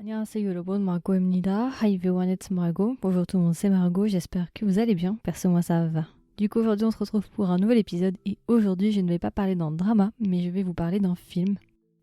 안녕하세요 여러분, Margot입니다. Hi everyone, it's Margot. Bonjour tout le monde, c'est Margot, j'espère que vous allez bien. Perso, moi ça va. Du coup, aujourd'hui on se retrouve pour un nouvel épisode et aujourd'hui je ne vais pas parler d'un drama, mais je vais vous parler d'un film.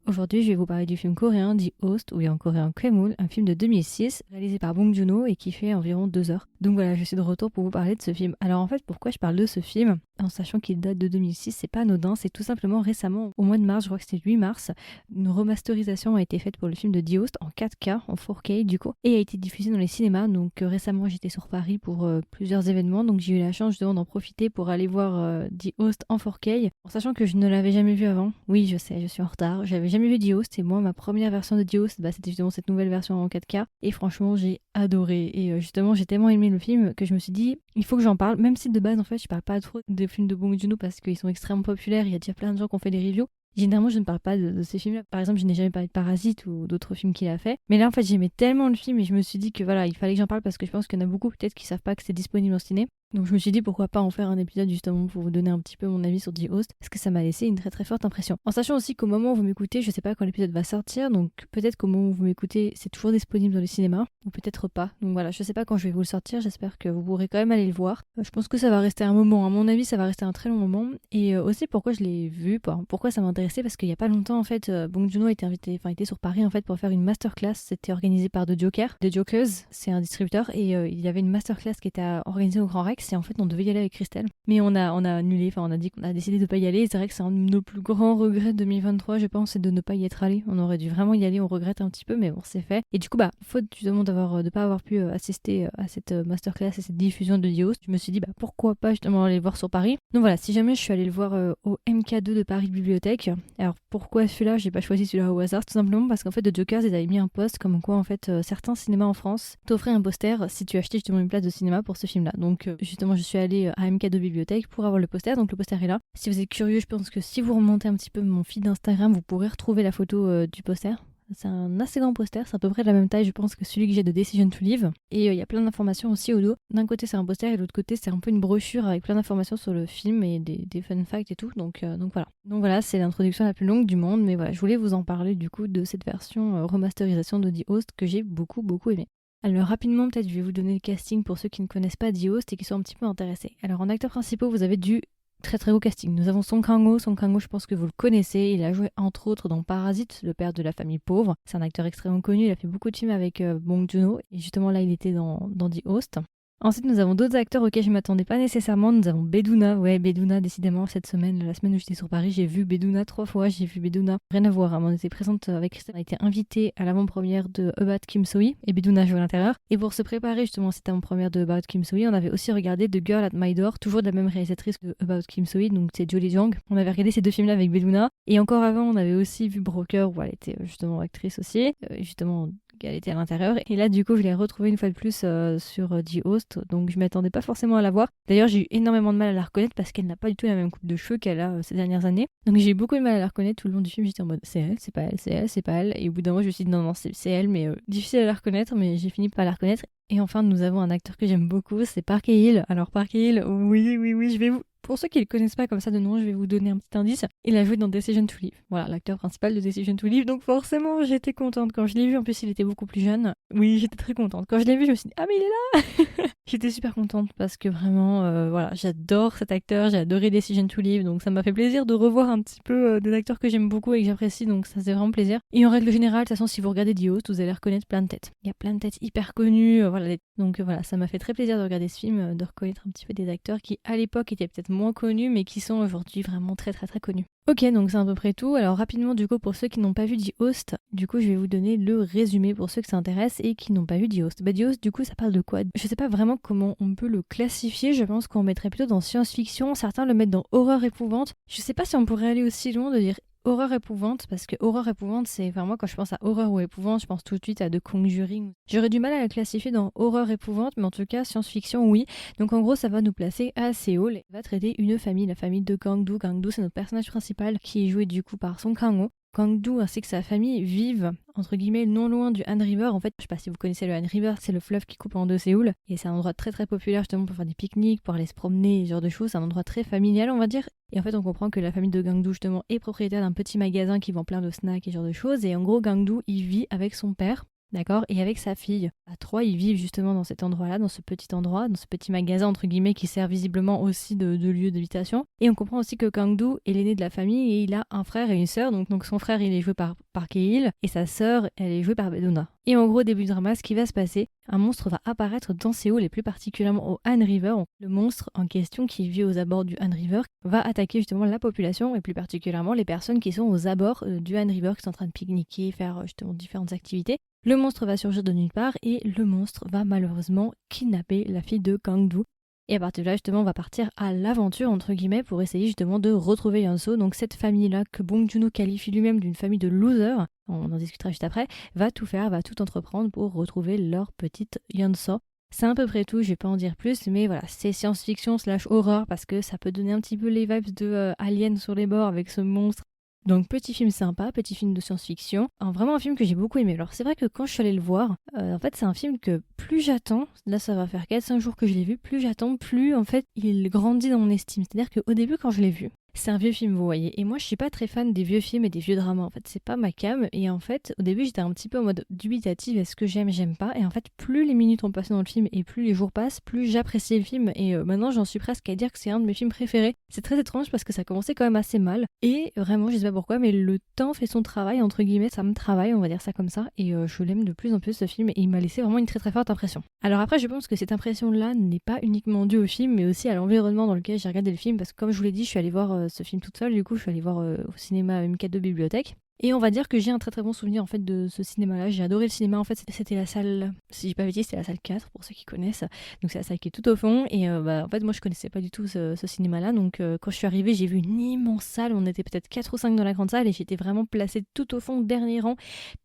Aujourd'hui, je vais vous parler du film coréen The Host, ou en coréen Kwemul, un film de 2006, réalisé par Bong Joon-ho et qui fait environ 2 heures. Donc voilà, je suis de retour pour vous parler de ce film. Alors en fait, pourquoi je parle de ce film en sachant qu'il date de 2006, c'est pas anodin, c'est tout simplement récemment, au mois de mars, je crois que c'était le 8 mars, une remasterisation a été faite pour le film de The Host en 4K, en 4K du coup, et a été diffusée dans les cinémas. Donc récemment, j'étais sur Paris pour plusieurs événements, donc j'ai eu la chance justement d'en profiter pour aller voir The Host en 4K, en sachant que je ne l'avais jamais vu avant. Oui, je sais, je suis en retard, j'avais jamais vu The Host, et moi, ma première version de The Host, c'était justement cette nouvelle version en 4K, et franchement, j'ai adoré. Et justement, j'ai tellement aimé le film que je me suis dit, il faut que j'en parle, même si de base, en fait, je parle pas trop des films de Bong Joon-ho parce qu'ils sont extrêmement populaires, il y a déjà plein de gens qui ont fait des reviews. Généralement, je ne parle pas de ces films-là. Par exemple, je n'ai jamais parlé de Parasite ou d'autres films qu'il a fait. Mais là, en fait, j'aimais tellement le film et je me suis dit que voilà, il fallait que j'en parle parce que je pense qu'il y en a beaucoup peut-être qui savent pas que c'est disponible en ciné. Donc je me suis dit pourquoi pas en faire un épisode justement pour vous donner un petit peu mon avis sur The Host parce que ça m'a laissé une très très forte impression. En sachant aussi qu'au moment où vous m'écoutez, je sais pas quand l'épisode va sortir, donc peut-être qu'au moment où vous m'écoutez, c'est toujours disponible dans les cinémas ou peut-être pas. Donc voilà, je sais pas quand je vais vous le sortir, j'espère que vous pourrez quand même aller le voir. Je pense que ça va rester un moment, à mon avis, ça va rester un très long moment et aussi pourquoi je l'ai vu, pourquoi ça m'intéressait parce qu'il y a pas longtemps en fait, Bong Joon-ho était sur Paris en fait pour faire une masterclass, c'était organisé par The Joker, The Jokers, c'est un distributeur et il y avait une masterclass qui était organisée au Grand Rex et en fait on devait y aller avec Christelle. Mais on a annulé, on a dit qu'on a décidé de pas y aller. C'est vrai que c'est un de nos plus grands regrets de 2023, je pense, c'est de ne pas y être allé. On aurait dû vraiment y aller, on regrette un petit peu, mais bon, c'est fait. Et du coup, faute justement de pas avoir pu assister à cette masterclass et cette diffusion de The Host, je me suis dit, pourquoi pas justement aller le voir sur Paris. Donc voilà, si jamais je suis allée le voir au MK2 de Paris Bibliothèque. Alors pourquoi celui-là, j'ai pas choisi celui-là au hasard, tout simplement parce qu'en fait, The Jokers, ils avaient mis un post comme quoi en fait, certains cinémas en France t'offraient un poster si tu achetais justement une place de cinéma pour ce film-là. Donc justement, je suis allée à MK2 Bibliothèque pour avoir le poster, donc le poster est là. Si vous êtes curieux, je pense que si vous remontez un petit peu mon feed d'Instagram, vous pourrez retrouver la photo du poster. C'est un assez grand poster, c'est à peu près de la même taille je pense que celui que j'ai de Decision to Live. Et il y a plein d'informations aussi au dos. D'un côté c'est un poster et de l'autre côté c'est un peu une brochure avec plein d'informations sur le film et des fun facts et tout. Donc voilà. Donc voilà, c'est l'introduction la plus longue du monde, mais voilà, je voulais vous en parler du coup de cette version remasterisation de The Host que j'ai beaucoup aimé. Alors rapidement, peut-être je vais vous donner le casting pour ceux qui ne connaissent pas The Host et qui sont un petit peu intéressés. Alors en acteurs principaux, vous avez du très très beau casting. Nous avons Song Kang-ho. Song Kang-ho, je pense que vous le connaissez. Il a joué entre autres dans Parasite, le père de la famille pauvre. C'est un acteur extrêmement connu. Il a fait beaucoup de films avec Bong Joon-ho. Et justement là, il était dans The Host. Ensuite, nous avons d'autres acteurs auxquels je ne m'attendais pas nécessairement. Nous avons Beduna. Ouais, Beduna, décidément, cette semaine, la semaine où j'étais sur Paris, j'ai vu Beduna 3 fois. J'ai vu Beduna. Rien à voir. On était présente avec Christelle. On a été invitée à l'avant-première de About Kim So-hee. Et Beduna joue à l'intérieur. Et pour se préparer justement à cette avant-première de About Kim So-hee, on avait aussi regardé The Girl at My Door, toujours de la même réalisatrice que About Kim So-hee, donc c'est Jolie Jang. On avait regardé ces deux films-là avec Beduna. Et encore avant, on avait aussi vu Broker, où elle était justement actrice aussi. Justement, elle était à l'intérieur. Et là, du coup, je l'ai retrouvée une fois de plus sur The Host. Donc, je m'attendais pas forcément à la voir. D'ailleurs, j'ai eu énormément de mal à la reconnaître parce qu'elle n'a pas du tout la même coupe de cheveux qu'elle a ces dernières années. Donc, j'ai eu beaucoup de mal à la reconnaître tout le long du film. J'étais en mode, c'est elle, c'est pas elle, c'est elle, c'est pas elle. Et au bout d'un moment, je me suis dit, non, c'est elle, mais difficile à la reconnaître. Mais j'ai fini par la reconnaître. Et enfin, nous avons un acteur que j'aime beaucoup, c'est Park Hae-il. Alors, Park Hae-il, oui, je vais vous... Pour ceux qui le connaissent pas comme ça de nom, je vais vous donner un petit indice. Il a joué dans Decision to Live. Voilà, l'acteur principal de Decision to Live. Donc forcément, j'étais contente quand je l'ai vu. En plus, il était beaucoup plus jeune. Oui, j'étais très contente. Quand je l'ai vu, je me suis dit, ah mais il est là. J'étais super contente parce que vraiment, voilà, j'adore cet acteur. J'ai adoré Decision to Live. Donc ça m'a fait plaisir de revoir un petit peu des acteurs que j'aime beaucoup et que j'apprécie. Donc ça faisait vraiment plaisir. Et en règle générale, de toute façon, si vous regardez The Host, vous allez reconnaître plein de têtes. Il y a plein de têtes hyper connues. Voilà. Donc voilà, ça m'a fait très plaisir de regarder ce film, de reconnaître un petit peu des acteurs qui à l'époque étaient peut-être moins connus, mais qui sont aujourd'hui vraiment très connus. Ok, donc c'est à peu près tout. Alors rapidement, du coup, pour ceux qui n'ont pas vu The Host, du coup, je vais vous donner le résumé pour ceux que ça intéresse et qui n'ont pas vu The Host. The Host, du coup, ça parle de quoi? Je sais pas vraiment comment on peut le classifier. Je pense qu'on mettrait plutôt dans science-fiction. Certains le mettent dans horreur épouvante. Je sais pas si on pourrait aller aussi loin de dire horreur épouvante, parce que horreur épouvante, c'est vraiment quand je pense à horreur ou épouvante, je pense tout de suite à The Conjuring. J'aurais du mal à la classifier dans horreur épouvante, mais en tout cas science-fiction, oui. Donc en gros, ça va nous placer à Séoul et va traiter une famille, la famille de Gangdu. Gangdu, c'est notre personnage principal qui est joué du coup par Song Kang-ho. Gangdu ainsi que sa famille vivent entre guillemets non loin du Han River. En fait, je sais pas si vous connaissez le Han River, c'est le fleuve qui coupe en deux Séoul et c'est un endroit très populaire justement pour faire des pique-niques, pour aller se promener, ce genre de choses. C'est un endroit très familial, on va dire. Et en fait, on comprend que la famille de Gangdu justement est propriétaire d'un petit magasin qui vend plein de snacks et ce genre de choses. Et en gros, Gangdu, il vit avec son père. d'accord, et avec sa fille. À trois, ils vivent justement dans cet endroit-là, dans ce petit endroit, dans ce petit magasin entre guillemets qui sert visiblement aussi de lieu d'habitation. Et on comprend aussi que Kang-doo est l'aîné de la famille et il a un frère et une sœur. Donc son frère, il est joué par Park Hae-il et sa sœur, elle est jouée par Bae Doona. Et en gros, début du drama, ce qui va se passer, un monstre va apparaître dans Séoul et plus particulièrement au Han River. Le monstre en question qui vit aux abords du Han River va attaquer justement la population et plus particulièrement les personnes qui sont aux abords du Han River, qui sont en train de pique-niquer, faire justement différentes activités. Le monstre va surgir de nulle part et le monstre va malheureusement kidnapper la fille de Kang-doo. Et à partir de là, justement, on va partir à l'aventure, entre guillemets, pour essayer justement de retrouver Yeon-so. Donc cette famille-là, que Bong Joon-ho qualifie lui-même d'une famille de losers, on en discutera juste après, va tout faire, va tout entreprendre pour retrouver leur petite Yeon-so. C'est à peu près tout, je vais pas en dire plus, mais voilà, c'est science-fiction / horreur, parce que ça peut donner un petit peu les vibes de Alien sur les bords avec ce monstre. Donc petit film sympa, petit film de science-fiction, vraiment un film que j'ai beaucoup aimé. Alors c'est vrai que quand je suis allée le voir, en fait c'est un film que plus j'attends, là ça va faire 4-5 jours que je l'ai vu, plus j'attends, plus en fait il grandit dans mon estime. C'est-à-dire qu'au début quand je l'ai vu, c'est un vieux film, vous voyez. Et moi, je suis pas très fan des vieux films et des vieux dramas. En fait, c'est pas ma came. Et en fait, au début, j'étais un petit peu en mode dubitative. Est-ce que j'aime pas. Et en fait, plus les minutes ont passé dans le film et plus les jours passent, plus j'apprécie le film. Et maintenant, j'en suis presque à dire que c'est un de mes films préférés. C'est très étrange parce que ça commençait quand même assez mal. Et vraiment, je sais pas pourquoi, mais le temps fait son travail, entre guillemets. Ça me travaille, on va dire ça comme ça. Et je l'aime de plus en plus, ce film. Et il m'a laissé vraiment une très très forte impression. Alors après, je pense que cette impression-là n'est pas uniquement due au film, mais aussi à l'environnement dans lequel j'ai regardé le film. Parce que comme je vous l'ai dit, je suis allée voir ce film toute seule, du coup je suis allée voir au cinéma MK2 Bibliothèque. Et on va dire que j'ai un très très bon souvenir en fait de ce cinéma-là. J'ai adoré le cinéma. En fait, c'était la salle, si j'ai pas bêtise, c'était la salle 4 pour ceux qui connaissent. Donc c'est la salle qui est tout au fond. Et en fait, moi je connaissais pas du tout ce cinéma-là. Donc quand je suis arrivée, j'ai vu une immense salle. On était peut-être 4 ou 5 dans la grande salle et j'étais vraiment placée tout au fond, dernier rang,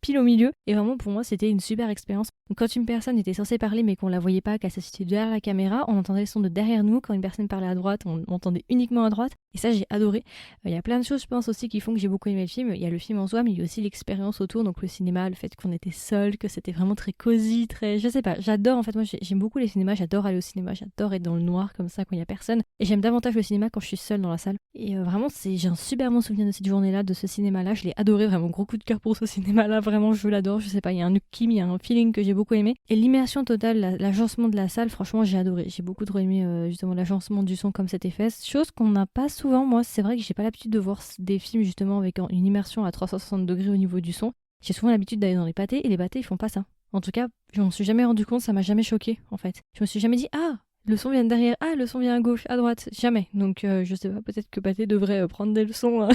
pile au milieu. Et vraiment pour moi, c'était une super expérience. Donc quand une personne était censée parler mais qu'on la voyait pas, qu'elle s'assistait derrière la caméra, on entendait le son de derrière nous. Quand une personne parlait à droite, on entendait uniquement à droite. Et ça, j'ai adoré. Il y a plein de choses, je pense aussi, qui font que j'ai beaucoup aimé le film. Il y a le film en soi, mais il y a aussi l'expérience autour, donc le cinéma, le fait qu'on était seul, que c'était vraiment très cosy, très... Je sais pas, j'adore, en fait, moi j'aime beaucoup les cinémas, j'adore aller au cinéma, j'adore être dans le noir comme ça quand il y a personne. Et j'aime davantage le cinéma quand je suis seule dans la salle. Et vraiment, j'ai un super bon souvenir de cette journée-là, de ce cinéma-là. Je l'ai adoré, vraiment gros coup de cœur pour ce cinéma-là, vraiment, je l'adore. Je sais pas, il y a un kim, il y a un feeling que j'ai beaucoup aimé. Et l'immersion totale, l'agencement de la salle, franchement, j'ai adoré. J'ai beaucoup trop aimé justement l'agencement du son comme c'était fait. Chose qu'on n'a pas souvent, moi, c'est vrai que j'ai pas l'habitude de voir des films justement avec une immersion à 360 degrés au niveau du son. J'ai souvent l'habitude d'aller dans les pâtés et les pâtés ils font pas ça. En tout cas, je m'en suis jamais rendu compte, ça m'a jamais choqué en fait. Je me suis jamais dit ah le son vient de derrière, ah le son vient à gauche, à droite, jamais. Donc je sais pas, peut-être que Pâté devrait prendre des leçons.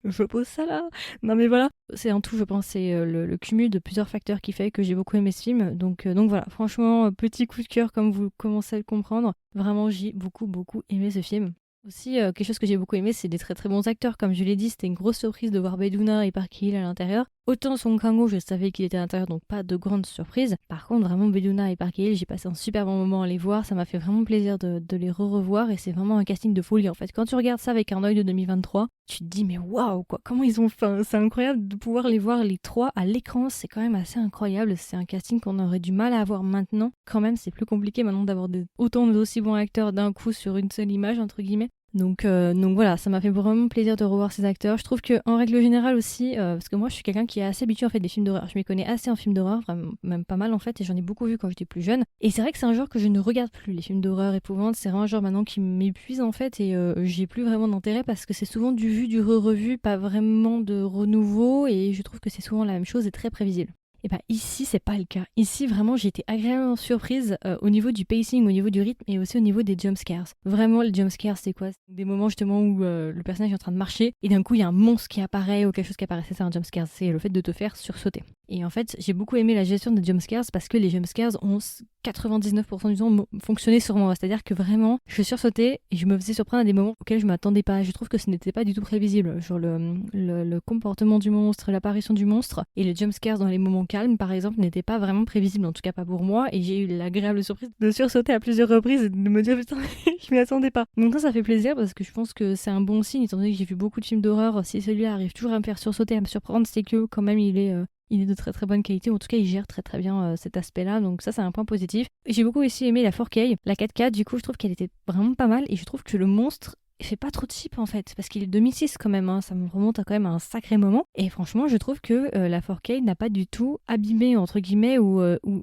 Je pose ça là. Non mais voilà, c'est en tout je pense, c'est le cumul de plusieurs facteurs qui fait que j'ai beaucoup aimé ce film. Donc voilà, franchement, petit coup de cœur comme vous commencez à le comprendre. Vraiment j'ai beaucoup aimé ce film. Aussi, quelque chose que j'ai beaucoup aimé, c'est des très très bons acteurs. Comme je l'ai dit, c'était une grosse surprise de voir Bae Doona et Park Hae-il à l'intérieur. Autant Song Kang-ho, je savais qu'il était à l'intérieur, donc pas de grande surprise. Par contre, vraiment Bae Doona et Park Hae-il, j'ai passé un super bon moment à les voir. Ça m'a fait vraiment plaisir de les revoir et c'est vraiment un casting de folie en fait. Quand tu regardes ça avec un œil de 2023, tu te dis mais waouh quoi, comment ils ont fait. C'est incroyable de pouvoir les voir les trois à l'écran, c'est quand même assez incroyable. C'est un casting qu'on aurait du mal à avoir maintenant. Quand même, c'est plus compliqué maintenant d'avoir autant d'aussi bons acteurs d'un coup sur une seule image entre guillemets. Donc voilà, ça m'a fait vraiment plaisir de revoir ces acteurs. Je trouve que en règle générale aussi, parce que moi je suis quelqu'un qui est assez habitué en fait des films d'horreur. Je m'y connais assez en films d'horreur, vraiment, même pas mal en fait, et j'en ai beaucoup vu quand j'étais plus jeune. Et c'est vrai que c'est un genre que je ne regarde plus, les films d'horreur épouvantes. C'est vraiment un genre maintenant qui m'épuise en fait, et j'ai plus vraiment d'intérêt parce que c'est souvent du vu, du re-revu, pas vraiment de renouveau, et je trouve que c'est souvent la même chose et très prévisible. Et bah ici c'est pas le cas. Ici vraiment j'ai été agréablement surprise au niveau du pacing, au niveau du rythme et aussi au niveau des jumpscares. Vraiment les jumpscares c'est quoi? C'est des moments justement où le personnage est en train de marcher et d'un coup il y a un monstre qui apparaît ou quelque chose qui apparaît. C'est ça un jumpscare, c'est le fait de te faire sursauter. Et en fait j'ai beaucoup aimé la gestion des jumpscares parce que les jumpscares ont 99% du temps fonctionné sur moi. C'est-à-dire que vraiment je sursautais et je me faisais surprendre à des moments auxquels je m'attendais pas. Je trouve que ce n'était pas du tout prévisible. Genre le comportement du monstre, l'apparition du monstre et les jumpscares dans les moments calmes par exemple n'était pas vraiment prévisible, en tout cas pas pour moi, et j'ai eu l'agréable surprise de sursauter à plusieurs reprises et de me dire putain je m'y attendais pas. Donc ça fait plaisir parce que je pense que c'est un bon signe étant donné que j'ai vu beaucoup de films d'horreur. Si celui-là arrive toujours à me faire sursauter, à me surprendre, c'est que quand même il est de très très bonne qualité, ou en tout cas il gère très très bien cet aspect-là, donc ça c'est un point positif. J'ai beaucoup aussi aimé la 4K, la 4K, du coup je trouve qu'elle était vraiment pas mal et je trouve que le monstre fait pas trop cheap en fait, parce qu'il est 2006 quand même, hein, ça me remonte à quand même à un sacré moment. Et franchement, je trouve que la 4K n'a pas du tout abîmé, entre guillemets, ou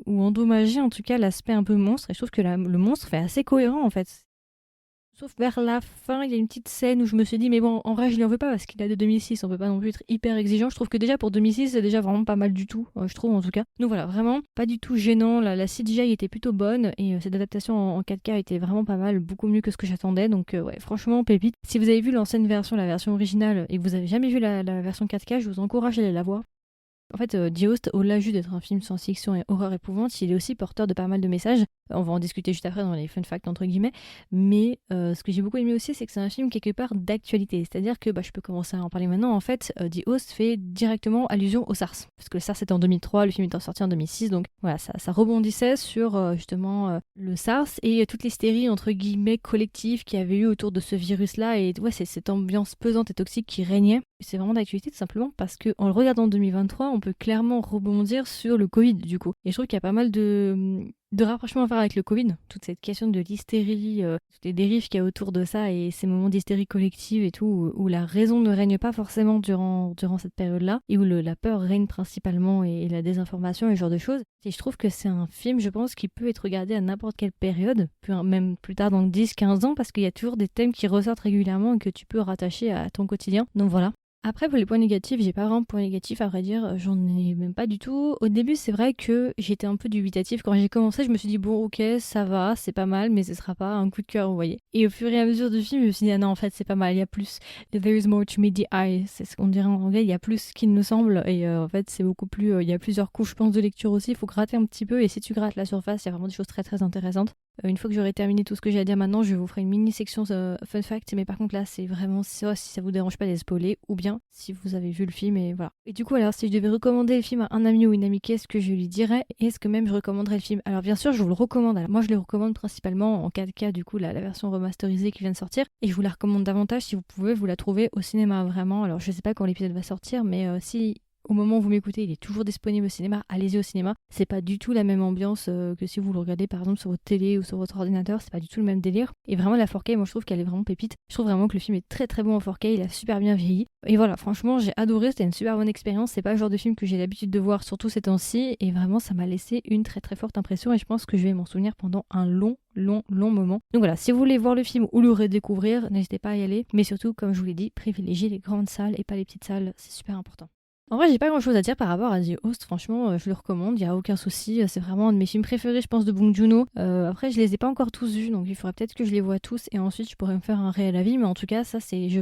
endommagé en tout cas l'aspect un peu monstre. Et je trouve que le monstre fait assez cohérent en fait. Sauf vers la fin, il y a une petite scène où je me suis dit, mais bon, en vrai, je lui en veux pas parce qu'il a de 2006, on peut pas non plus être hyper exigeant. Je trouve que déjà pour 2006, c'est déjà vraiment pas mal du tout, je trouve en tout cas. Donc voilà, vraiment pas du tout gênant. La CGI était plutôt bonne et cette adaptation en 4K était vraiment pas mal, beaucoup mieux que ce que j'attendais. Donc ouais, franchement, pépite. Si vous avez vu l'ancienne version, la version originale, et que vous avez jamais vu la version 4K, je vous encourage à aller la voir. En fait, The Host, au-delà juste d'être un film science-fiction et horreur épouvante, il est aussi porteur de pas mal de messages. On va en discuter juste après dans les fun facts entre guillemets. Mais ce que j'ai beaucoup aimé aussi, c'est que c'est un film quelque part d'actualité. C'est-à-dire que je peux commencer à en parler maintenant. En fait, The Host fait directement allusion au SARS. Parce que le SARS était en 2003, le film est sorti en 2006. Donc voilà, ça rebondissait sur justement le SARS et toute l'hystérie entre guillemets collective qu'il y avait eu autour de ce virus-là. Et ouais, c'est cette ambiance pesante et toxique qui régnait. C'est vraiment d'actualité tout simplement parce qu'en le regardant en 2023, on peut clairement rebondir sur le Covid du coup. Et je trouve qu'il y a pas mal de rapprochements à faire avec le Covid, toute cette question de l'hystérie, toutes les dérives qu'il y a autour de ça et ces moments d'hystérie collective et tout, où la raison ne règne pas forcément durant cette période-là, et où la peur règne principalement et la désinformation et ce genre de choses. Et je trouve que c'est un film, je pense, qui peut être regardé à n'importe quelle période, même plus tard dans 10-15 ans, parce qu'il y a toujours des thèmes qui ressortent régulièrement et que tu peux rattacher à ton quotidien. Donc voilà. Après, pour les points négatifs, j'ai pas vraiment de points négatifs, à vrai dire, j'en ai même pas du tout. Au début, c'est vrai que j'étais un peu dubitatif. Quand j'ai commencé, je me suis dit, bon, ok, ça va, c'est pas mal, mais ce sera pas un coup de cœur, vous voyez. Et au fur et à mesure du film, je me suis dit, ah non, en fait, c'est pas mal, il y a plus. There is more to meet the eye, c'est ce qu'on dirait en anglais, il y a plus qu'il ne semble. Et en fait, c'est beaucoup plus. Il y a plusieurs couches, je pense, de lecture aussi, il faut gratter un petit peu. Et si tu grattes la surface, il y a vraiment des choses très très intéressantes. Une fois que j'aurai terminé tout ce que j'ai à dire maintenant, je vous ferai une mini section fun fact, mais par contre là c'est vraiment ça, si ça vous dérange pas de les spoiler, ou bien si vous avez vu le film et voilà. Et du coup alors si je devais recommander le film à un ami ou une amie, qu'est-ce que je lui dirais? Est-ce que même je recommanderais le film? Alors bien sûr je vous le recommande, alors moi je le recommande principalement en 4K du coup la version remasterisée qui vient de sortir, et je vous la recommande davantage si vous pouvez vous la trouver au cinéma vraiment. Alors je sais pas quand l'épisode va sortir, mais si au moment où vous m'écoutez, il est toujours disponible au cinéma, allez-y au cinéma. C'est pas du tout la même ambiance que si vous le regardez par exemple sur votre télé ou sur votre ordinateur, c'est pas du tout le même délire. Et vraiment la 4K, moi je trouve qu'elle est vraiment pépite. Je trouve vraiment que le film est très très bon en 4K, il a super bien vieilli. Et voilà, franchement j'ai adoré, c'était une super bonne expérience. C'est pas le genre de film que j'ai l'habitude de voir, surtout ces temps-ci, et vraiment ça m'a laissé une très très forte impression et je pense que je vais m'en souvenir pendant un long moment. Donc voilà, si vous voulez voir le film ou le redécouvrir, n'hésitez pas à y aller. Mais surtout, comme je vous l'ai dit, privilégiez les grandes salles et pas les petites salles, c'est super important. En vrai, j'ai pas grand chose à dire par rapport à The Host, franchement, je le recommande, y a aucun souci, c'est vraiment un de mes films préférés, je pense, de Bong Joon-ho. Après, je les ai pas encore tous vus, donc il faudrait peut-être que je les voie tous et ensuite je pourrais me faire un réel avis, mais en tout cas, ça c'est, je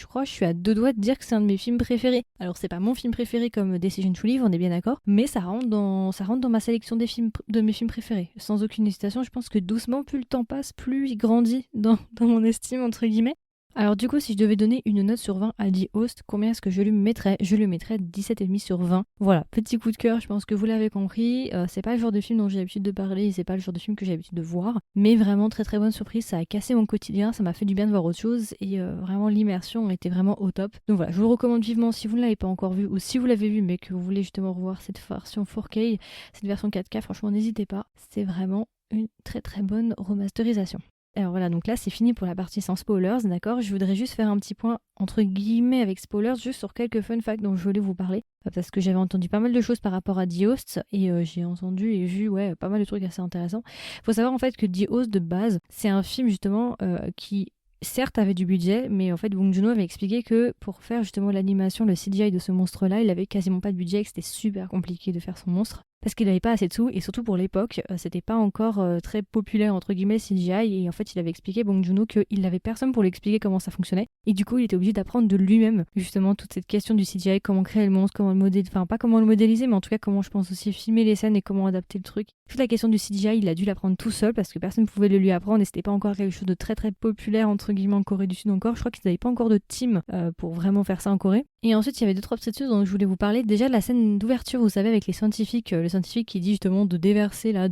crois, je suis à deux doigts de dire que c'est un de mes films préférés. Alors, c'est pas mon film préféré comme Decision to Live, on est bien d'accord, mais ça rentre dans ma sélection de mes films préférés. Sans aucune hésitation, je pense que doucement, plus le temps passe, plus il grandit dans mon estime, entre guillemets. Alors du coup, si je devais donner une note sur 20 à The Host, combien est-ce que je lui mettrais? Je lui mettrais 17,5 sur 20. Voilà, petit coup de cœur, je pense que vous l'avez compris. C'est pas le genre de film dont j'ai l'habitude de parler, c'est pas le genre de film que j'ai l'habitude de voir. Mais vraiment très très bonne surprise, ça a cassé mon quotidien, ça m'a fait du bien de voir autre chose et vraiment l'immersion était vraiment au top. Donc voilà, je vous le recommande vivement si vous ne l'avez pas encore vu ou si vous l'avez vu mais que vous voulez justement revoir cette version 4K, cette version 4K, franchement n'hésitez pas, c'est vraiment une très très bonne remasterisation. Alors voilà, donc là c'est fini pour la partie sans spoilers, d'accord? Je voudrais juste faire un petit point entre guillemets avec spoilers, juste sur quelques fun facts dont je voulais vous parler, parce que j'avais entendu pas mal de choses par rapport à The Host, et j'ai entendu et vu pas mal de trucs assez intéressants. Faut savoir en fait que The Host de base, c'est un film justement qui certes avait du budget, mais en fait Bong Joon-ho avait expliqué que pour faire justement l'animation, le CGI de ce monstre-là, il avait quasiment pas de budget et que c'était super compliqué de faire son monstre. Parce qu'il n'avait pas assez de sous, et surtout pour l'époque, c'était pas encore très populaire entre guillemets CGI, et en fait il avait expliqué Bong Joon-ho qu'il n'avait personne pour lui expliquer comment ça fonctionnait, et du coup il était obligé d'apprendre de lui-même justement toute cette question du CGI, comment créer le monstre, comment le modéliser, enfin pas comment le modéliser, mais en tout cas comment je pense aussi filmer les scènes et comment adapter le truc. Toute la question du CGI, il a dû l'apprendre tout seul parce que personne ne pouvait le lui apprendre et c'était pas encore quelque chose de très très populaire entre guillemets en Corée du Sud encore. Je crois qu'ils n'avaient pas encore de team pour vraiment faire ça en Corée. Et ensuite il y avait deux trois petites choses dont je voulais vous parler. Déjà la scène d'ouverture, vous savez, avec les scientifiques, le scientifique qui dit justement de déverser là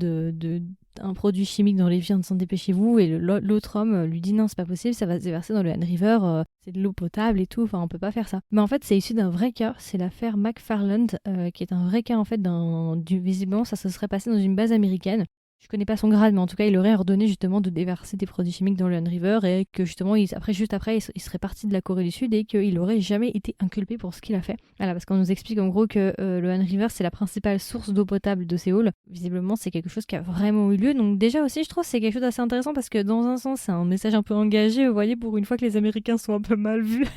un produit chimique dans les viandes sans dépêchez-vous, et l'autre homme lui dit non c'est pas possible, ça va se déverser dans le Han River, c'est de l'eau potable et tout, enfin on peut pas faire ça. Mais en fait c'est issu d'un vrai cas, c'est l'affaire McFarland qui est un vrai cas en fait visiblement ça se serait passé dans une base américaine. Je connais pas son grade, mais en tout cas, il aurait ordonné justement de déverser des produits chimiques dans le Han River et que justement, juste après, il serait parti de la Corée du Sud et qu'il aurait jamais été inculpé pour ce qu'il a fait. Voilà, parce qu'on nous explique en gros que le Han River, c'est la principale source d'eau potable de Séoul. Visiblement, c'est quelque chose qui a vraiment eu lieu. Donc déjà aussi, je trouve que c'est quelque chose d'assez intéressant parce que dans un sens, c'est un message un peu engagé, vous voyez, pour une fois que les Américains sont un peu mal vus,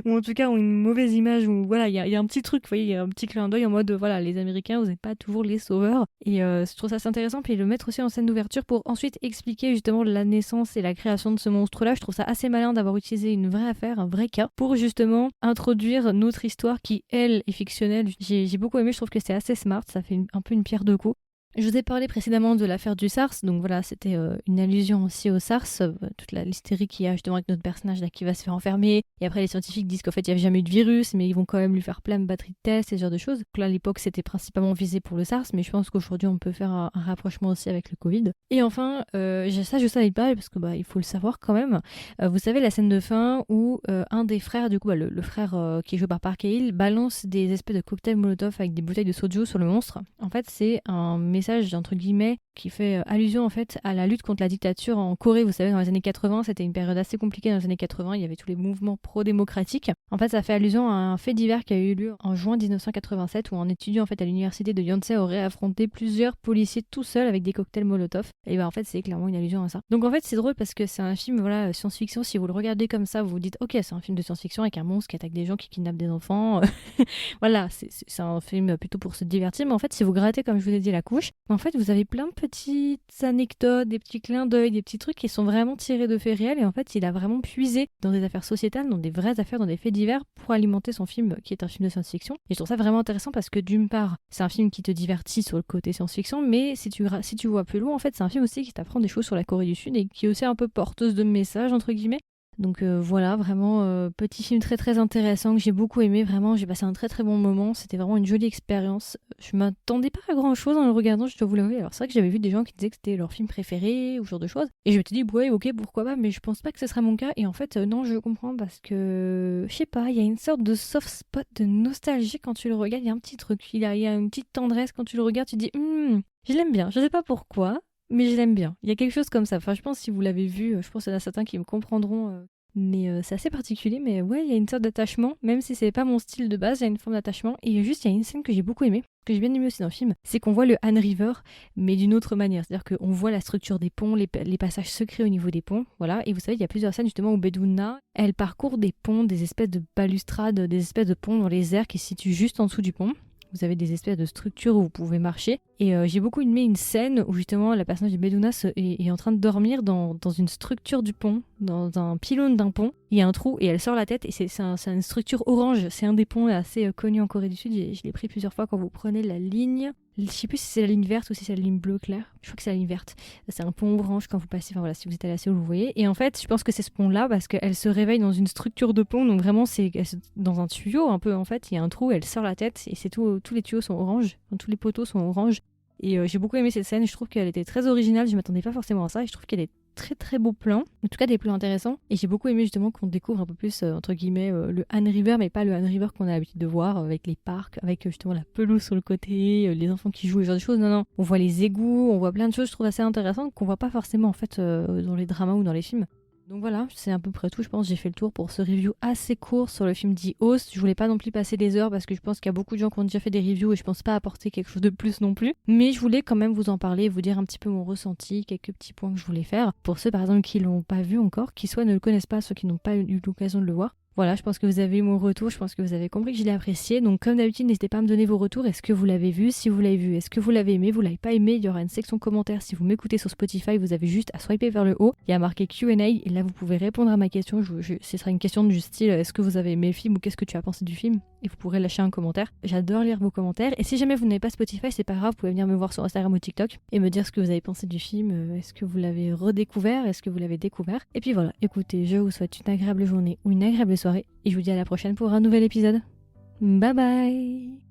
ou en tout cas ont une mauvaise image, ou voilà, il y a un petit truc, vous voyez, il y a un petit clin d'œil en mode, voilà, les Américains, vous n'êtes pas toujours les sauveurs. Et je trouve ça assez intéressant, puis le mettre aussi en scène d'ouverture pour ensuite expliquer justement la naissance et la création de ce monstre-là. Je trouve ça assez malin d'avoir utilisé une vraie affaire, un vrai cas, pour justement introduire notre histoire qui, elle, est fictionnelle. J'ai beaucoup aimé, je trouve que c'est assez smart, ça fait un peu une pierre deux coups. Je vous ai parlé précédemment de l'affaire du SARS, donc voilà, c'était une allusion aussi au SARS, toute l'hystérie qu'il y a justement avec notre personnage là qui va se faire enfermer, et après les scientifiques disent qu'en fait il n'y avait jamais eu de virus, mais ils vont quand même lui faire plein de batteries de tests, et ce genre de choses. Donc là à l'époque c'était principalement visé pour le SARS, mais je pense qu'aujourd'hui on peut faire un rapprochement aussi avec le Covid. Et enfin, je savais pas, parce que il faut le savoir quand même, vous savez la scène de fin où un des frères, du coup le frère qui est joué par Park Hae-il, balance des espèces de cocktails Molotov avec des bouteilles de soju sur le monstre. En fait c'est un message entre guillemets qui fait allusion en fait à la lutte contre la dictature en Corée. Vous savez, dans les années 80, c'était une période assez compliquée. Dans les années 80, il y avait tous les mouvements pro-démocratiques. En fait, ça fait allusion à un fait divers qui a eu lieu en juin 1987 où un étudiant en fait à l'université de Yonsei aurait affronté plusieurs policiers tout seul avec des cocktails Molotov. Et en fait, c'est clairement une allusion à ça. Donc en fait, c'est drôle parce que c'est un film voilà science-fiction. Si vous le regardez comme ça, vous vous dites ok, c'est un film de science-fiction avec un monstre qui attaque des gens, qui kidnappent des enfants. Voilà, c'est un film plutôt pour se divertir. Mais en fait, si vous grattez comme je vous ai dit la couche, en fait, vous avez plein de petites anecdotes, des petits clins d'œil, des petits trucs qui sont vraiment tirés de faits réels. Et en fait, il a vraiment puisé dans des affaires sociétales, dans des vraies affaires, dans des faits divers pour alimenter son film qui est un film de science-fiction. Et je trouve ça vraiment intéressant parce que d'une part, c'est un film qui te divertit sur le côté science-fiction, mais si tu vois plus loin, en fait, c'est un film aussi qui t'apprend des choses sur la Corée du Sud et qui est aussi un peu porteuse de messages, entre guillemets. Donc voilà, vraiment petit film très très intéressant que j'ai beaucoup aimé, vraiment j'ai passé un très très bon moment, c'était vraiment une jolie expérience. Je m'attendais pas à grand chose en le regardant, je dois vous l'avouer. Alors c'est vrai que j'avais vu des gens qui disaient que c'était leur film préféré ou ce genre de choses, et je me suis dit ouais ok pourquoi pas, mais je pense pas que ce sera mon cas, et en fait non je comprends parce que je sais pas, il y a une sorte de soft spot de nostalgie quand tu le regardes, il y a un petit truc, il y a une petite tendresse quand tu le regardes, tu dis je l'aime bien, je sais pas pourquoi. Mais je l'aime bien. Il y a quelque chose comme ça. Enfin, je pense que si vous l'avez vu, je pense qu'il y en a certains qui me comprendront. Mais c'est assez particulier. Mais ouais, il y a une sorte d'attachement. Même si c'est pas mon style de base, il y a une forme d'attachement. Et juste, il y a une scène que j'ai beaucoup aimée, que j'ai bien aimé aussi dans le film, c'est qu'on voit le Han River, mais d'une autre manière. C'est-à-dire qu'on voit la structure des ponts, les passages secrets au niveau des ponts. Voilà. Et vous savez, il y a plusieurs scènes justement où Beduna, elle parcourt des ponts, des espèces de balustrades, des espèces de ponts dans les airs qui se situent juste en dessous du pont. Vous avez des espèces de structures où vous pouvez marcher. Et j'ai beaucoup aimé une scène où justement la personnage de Beduna est en train de dormir dans une structure du pont, dans un pylône d'un pont. Il y a un trou et elle sort la tête et c'est une structure orange. C'est un des ponts assez connus en Corée du Sud. Je l'ai pris plusieurs fois quand vous prenez la ligne. Je sais plus si c'est la ligne verte ou si c'est la ligne bleue claire. Je crois que c'est la ligne verte. C'est un pont orange quand vous passez. Enfin voilà, si vous êtes allé à Séoul, vous voyez. Et en fait, je pense que c'est ce pont-là parce qu'elle se réveille dans une structure de pont. Donc vraiment, c'est dans un tuyau un peu en fait. Il y a un trou, elle sort la tête et c'est tout. Tous les tuyaux sont orange. Enfin, tous les poteaux sont orange. Et j'ai beaucoup aimé cette scène. Je trouve qu'elle était très originale. Je m'attendais pas forcément à ça. Et je trouve qu'elle est très très beaux plans, en tout cas des plans intéressants, et j'ai beaucoup aimé justement qu'on découvre un peu plus entre guillemets le Han River, mais pas le Han River qu'on a l'habitude de voir avec les parcs, avec justement la pelouse sur le côté, les enfants qui jouent, ce genre de choses. Non, on voit les égouts, on voit plein de choses, je trouve assez intéressantes qu'on voit pas forcément en fait dans les dramas ou dans les films. Donc voilà, c'est à peu près tout, je pense. J'ai fait le tour pour ce review assez court sur le film The Host. Je voulais pas non plus passer des heures parce que je pense qu'il y a beaucoup de gens qui ont déjà fait des reviews et je pense pas apporter quelque chose de plus non plus. Mais je voulais quand même vous en parler, vous dire un petit peu mon ressenti, quelques petits points que je voulais faire. Pour ceux par exemple qui l'ont pas vu encore, qui soit ne le connaissent pas, ceux qui n'ont pas eu l'occasion de le voir. Voilà, je pense que vous avez eu mon retour, je pense que vous avez compris que je l'ai apprécié. Donc comme d'habitude, n'hésitez pas à me donner vos retours. Est-ce que vous l'avez vu? Si vous l'avez vu, est-ce que vous l'avez aimé? Vous l'avez pas aimé? Il y aura une section commentaires. Si vous m'écoutez sur Spotify, vous avez juste à swiper vers le haut. Il y a marqué Q&A et là vous pouvez répondre à ma question. Ce sera une question du style est-ce que vous avez aimé le film ou qu'est-ce que tu as pensé du film? Et vous pourrez lâcher un commentaire. J'adore lire vos commentaires. Et si jamais vous n'avez pas Spotify, c'est pas grave, vous pouvez venir me voir sur Instagram ou TikTok et me dire ce que vous avez pensé du film. Est-ce que vous l'avez redécouvert? Est-ce que vous l'avez découvert? Et puis voilà, écoutez, je vous souhaite une agréable journée ou une agréable soirée et je vous dis à la prochaine pour un nouvel épisode. Bye bye!